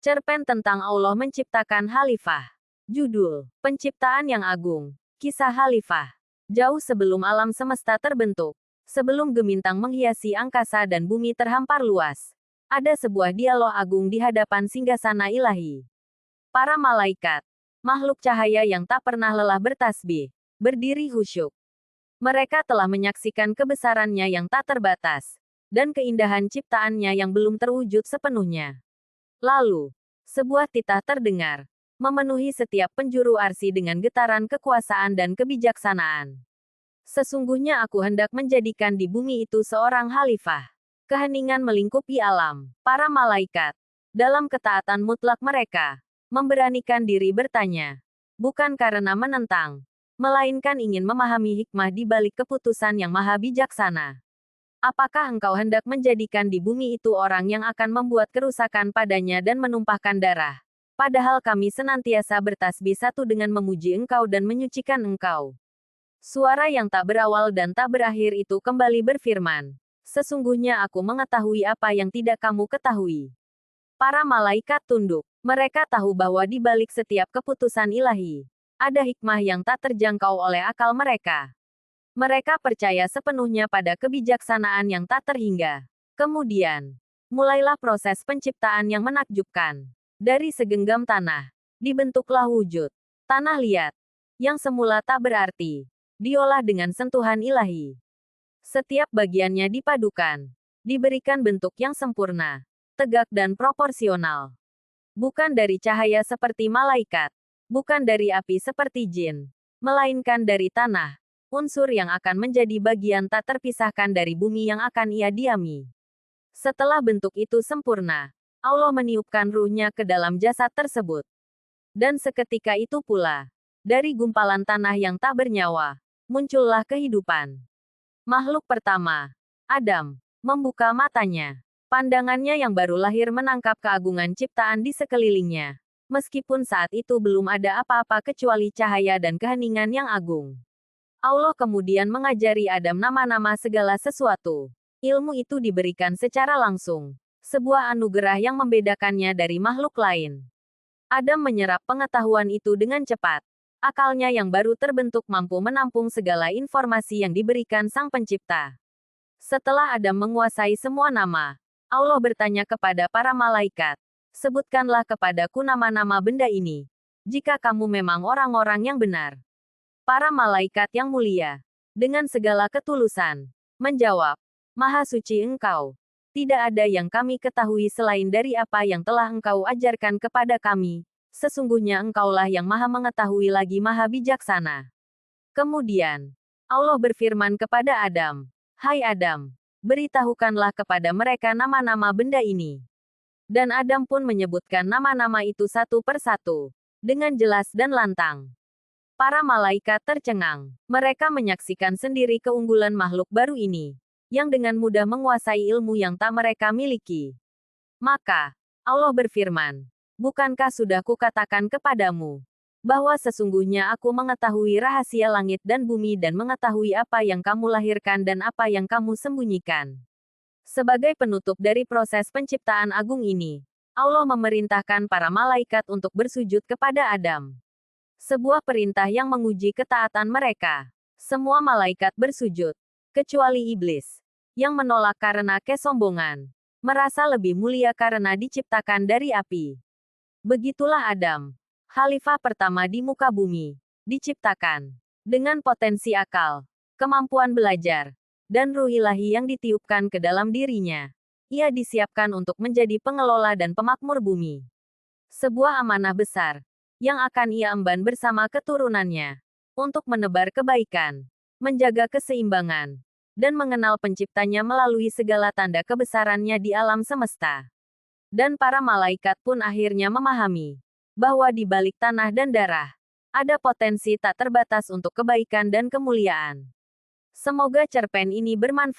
Cerpen tentang Allah menciptakan Khalifah. Judul, Penciptaan yang Agung. Kisah Khalifah. Jauh sebelum alam semesta terbentuk, sebelum gemintang menghiasi angkasa dan bumi terhampar luas, ada sebuah dialog agung di hadapan singgasana ilahi. Para malaikat, makhluk cahaya yang tak pernah lelah bertasbih, berdiri khusyuk. Mereka telah menyaksikan kebesarannya yang tak terbatas, dan keindahan ciptaannya yang belum terwujud sepenuhnya. Lalu, sebuah titah terdengar, memenuhi setiap penjuru arsi dengan getaran kekuasaan dan kebijaksanaan. Sesungguhnya aku hendak menjadikan di bumi itu seorang khalifah. Keheningan melingkupi alam. Para malaikat, dalam ketaatan mutlak mereka, memberanikan diri bertanya. Bukan karena menentang, melainkan ingin memahami hikmah di balik keputusan yang maha bijaksana. Apakah engkau hendak menjadikan di bumi itu orang yang akan membuat kerusakan padanya dan menumpahkan darah? Padahal kami senantiasa bertasbih satu dengan memuji engkau dan menyucikan engkau. Suara yang tak berawal dan tak berakhir itu kembali berfirman. Sesungguhnya aku mengetahui apa yang tidak kamu ketahui. Para malaikat tunduk. Mereka tahu bahwa di balik setiap keputusan ilahi, ada hikmah yang tak terjangkau oleh akal mereka. Mereka percaya sepenuhnya pada kebijaksanaan yang tak terhingga. Kemudian, mulailah proses penciptaan yang menakjubkan. Dari segenggam tanah, dibentuklah wujud. Tanah liat, yang semula tak berarti, diolah dengan sentuhan ilahi. Setiap bagiannya dipadukan, diberikan bentuk yang sempurna, tegak dan proporsional. Bukan dari cahaya seperti malaikat, bukan dari api seperti jin, melainkan dari tanah, unsur yang akan menjadi bagian tak terpisahkan dari bumi yang akan ia diami. Setelah bentuk itu sempurna, Allah meniupkan ruhnya ke dalam jasad tersebut. Dan seketika itu pula, dari gumpalan tanah yang tak bernyawa, muncullah kehidupan. Makhluk pertama, Adam, membuka matanya. Pandangannya yang baru lahir menangkap keagungan ciptaan di sekelilingnya. Meskipun saat itu belum ada apa-apa kecuali cahaya dan keheningan yang agung. Allah kemudian mengajari Adam nama-nama segala sesuatu. Ilmu itu diberikan secara langsung. Sebuah anugerah yang membedakannya dari makhluk lain. Adam menyerap pengetahuan itu dengan cepat. Akalnya yang baru terbentuk mampu menampung segala informasi yang diberikan Sang Pencipta. Setelah Adam menguasai semua nama, Allah bertanya kepada para malaikat, "Sebutkanlah kepadaku nama-nama benda ini, jika kamu memang orang-orang yang benar." Para malaikat yang mulia, dengan segala ketulusan, menjawab, "Maha suci Engkau. Tidak ada yang kami ketahui selain dari apa yang telah Engkau ajarkan kepada kami. Sesungguhnya Engkaulah yang maha mengetahui lagi maha bijaksana." Kemudian, Allah berfirman kepada Adam, "Hai Adam, beritahukanlah kepada mereka nama-nama benda ini." Dan Adam pun menyebutkan nama-nama itu satu persatu, dengan jelas dan lantang. Para malaikat tercengang. Mereka menyaksikan sendiri keunggulan makhluk baru ini, yang dengan mudah menguasai ilmu yang tak mereka miliki. Maka, Allah berfirman, "Bukankah sudah kukatakan kepadamu, bahwa sesungguhnya aku mengetahui rahasia langit dan bumi dan mengetahui apa yang kamu lahirkan dan apa yang kamu sembunyikan." Sebagai penutup dari proses penciptaan agung ini, Allah memerintahkan para malaikat untuk bersujud kepada Adam. Sebuah perintah yang menguji ketaatan mereka. Semua malaikat bersujud, kecuali iblis, yang menolak karena kesombongan, merasa lebih mulia karena diciptakan dari api. Begitulah Adam, khalifah pertama di muka bumi, diciptakan dengan potensi akal, kemampuan belajar, dan ruh ilahi yang ditiupkan ke dalam dirinya. Ia disiapkan untuk menjadi pengelola dan pemakmur bumi. Sebuah amanah besar yang akan ia emban bersama keturunannya, untuk menebar kebaikan, menjaga keseimbangan, dan mengenal penciptanya melalui segala tanda kebesarannya di alam semesta. Dan para malaikat pun akhirnya memahami, bahwa di balik tanah dan darah, ada potensi tak terbatas untuk kebaikan dan kemuliaan. Semoga cerpen ini bermanfaat.